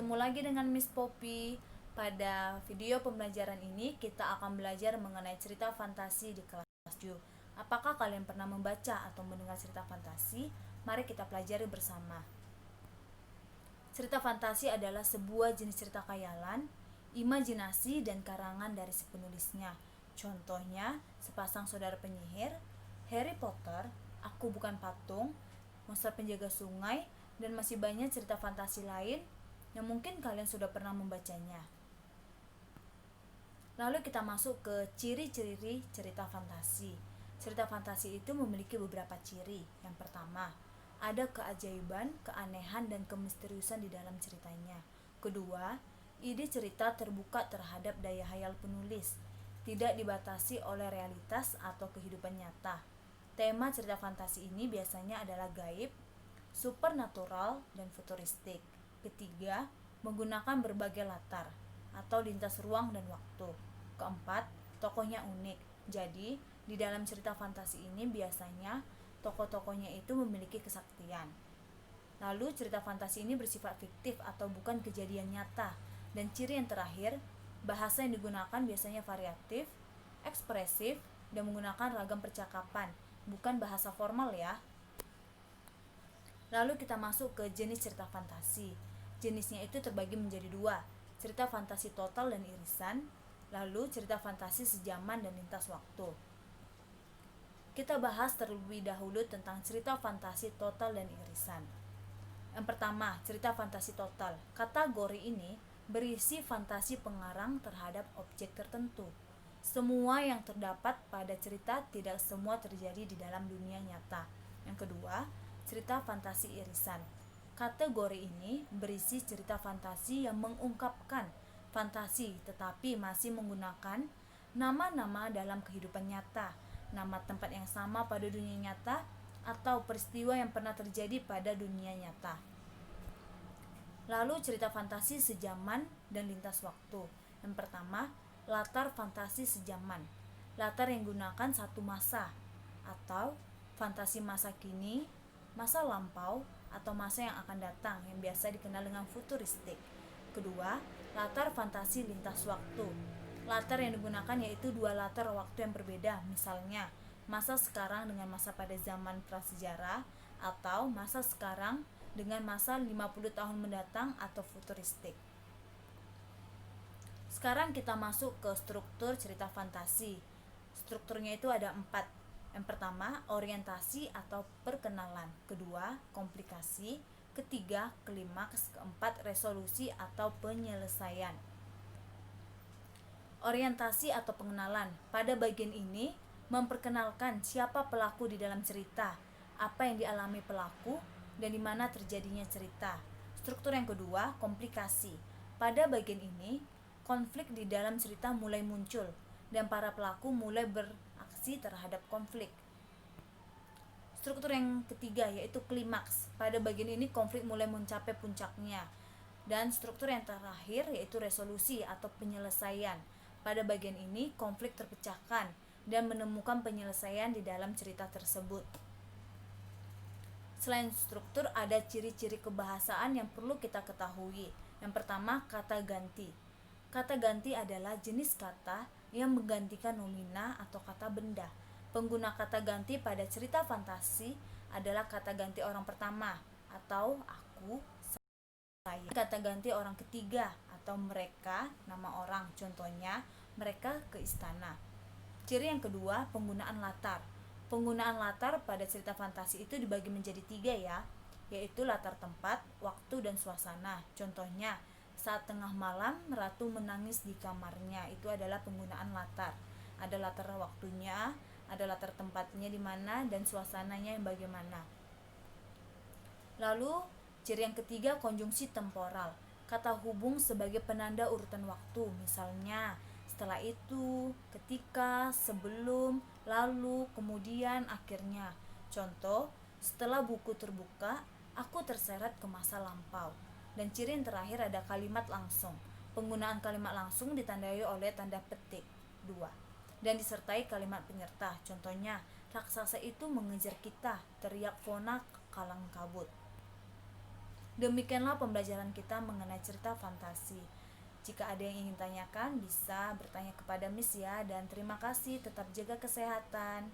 Ketemu lagi dengan Miss Poppy. Pada video pembelajaran ini kita akan belajar mengenai cerita fantasi di kelas 7. Apakah kalian pernah membaca atau mendengar cerita fantasi? Mari kita pelajari bersama. Cerita fantasi adalah sebuah jenis cerita khayalan, imajinasi, dan karangan dari si penulisnya. Contohnya, Sepasang Saudara Penyihir, Harry Potter, Aku Bukan Patung, Monster Penjaga Sungai, dan masih banyak cerita fantasi lain yang mungkin kalian sudah pernah membacanya. Lalu kita masuk ke ciri-ciri cerita fantasi. Cerita fantasi itu memiliki beberapa ciri. Yang pertama, ada keajaiban, keanehan, dan kemisteriusan di dalam ceritanya. Kedua, ide cerita terbuka terhadap daya hayal penulis, tidak dibatasi oleh realitas atau kehidupan nyata. Tema cerita fantasi ini biasanya adalah gaib, supernatural, dan futuristik. Ketiga, menggunakan berbagai latar atau lintas ruang dan waktu. Keempat, tokohnya unik. Jadi, di dalam cerita fantasi ini biasanya tokoh-tokohnya itu memiliki kesaktian. Lalu, cerita fantasi ini bersifat fiktif atau bukan kejadian nyata. Dan ciri yang terakhir, bahasa yang digunakan biasanya variatif, ekspresif, dan menggunakan ragam percakapan, bukan bahasa formal ya. Lalu kita masuk ke jenis cerita fantasi. Jenisnya itu terbagi menjadi dua, cerita fantasi total dan irisan, lalu cerita fantasi sejaman dan lintas waktu. Kita bahas terlebih dahulu tentang cerita fantasi total dan irisan. Yang pertama, cerita fantasi total. Kategori ini berisi fantasi pengarang terhadap objek tertentu. Semua yang terdapat pada cerita tidak semua terjadi di dalam dunia nyata. Yang kedua, cerita fantasi irisan. Kategori ini berisi cerita fantasi yang mengungkapkan fantasi tetapi masih menggunakan nama-nama dalam kehidupan nyata, nama tempat yang sama pada dunia nyata, atau peristiwa yang pernah terjadi pada dunia nyata. Lalu cerita fantasi sejaman dan lintas waktu. Yang pertama, latar fantasi sejaman. Latar yang gunakan satu masa atau fantasi masa kini, masa lampau, atau masa yang akan datang yang biasa dikenal dengan futuristik. Kedua, latar fantasi lintas waktu. Latar yang digunakan yaitu dua latar waktu yang berbeda, misalnya masa sekarang dengan masa pada zaman prasejarah, atau masa sekarang dengan masa 50 tahun mendatang atau futuristik. Sekarang kita masuk ke struktur cerita fantasi. Strukturnya itu ada 4. Yang pertama, orientasi atau perkenalan. Kedua, komplikasi. Ketiga, klimaks. Keempat, resolusi atau penyelesaian. Orientasi atau pengenalan. Pada bagian ini memperkenalkan siapa pelaku di dalam cerita, apa yang dialami pelaku, dan di mana terjadinya cerita. Struktur yang kedua, komplikasi. Pada bagian ini, konflik di dalam cerita mulai muncul dan para pelaku mulai beraksi terhadap konflik. Struktur yang ketiga yaitu klimaks. Pada bagian ini konflik mulai mencapai puncaknya. Dan struktur yang terakhir yaitu resolusi atau penyelesaian. Pada bagian ini konflik terpecahkan dan menemukan penyelesaian di dalam cerita tersebut. Selain struktur, ada ciri-ciri kebahasaan yang perlu kita ketahui. Yang pertama, kata ganti. Kata ganti adalah jenis kata yang menggantikan nomina atau kata benda. Pengguna kata ganti pada cerita fantasi adalah kata ganti orang pertama atau aku, saya. Kata ganti orang ketiga atau mereka, nama orang. Contohnya, mereka ke istana. Ciri yang kedua, penggunaan latar. Penggunaan latar pada cerita fantasi itu dibagi menjadi 3 ya, yaitu latar tempat, waktu, dan suasana. Contohnya, saat tengah malam ratu menangis di kamarnya, itu adalah penggunaan latar. Ada latar waktunya, ada latar tempatnya di mana, dan suasananya yang bagaimana. Lalu ciri yang ketiga, konjungsi temporal. Kata hubung sebagai penanda urutan waktu, misalnya setelah itu, ketika, sebelum, lalu, kemudian, akhirnya. Contoh, setelah buku terbuka, aku terseret ke masa lampau. Dan ciri yang terakhir ada kalimat langsung. Penggunaan kalimat langsung ditandai oleh tanda petik 2 dan disertai kalimat penyerta. Contohnya, raksasa itu mengejar kita, teriak Fona kalang kabut. Demikianlah pembelajaran kita mengenai cerita fantasi. Jika ada yang ingin tanyakan, bisa bertanya kepada Miss ya. Dan terima kasih, tetap jaga kesehatan.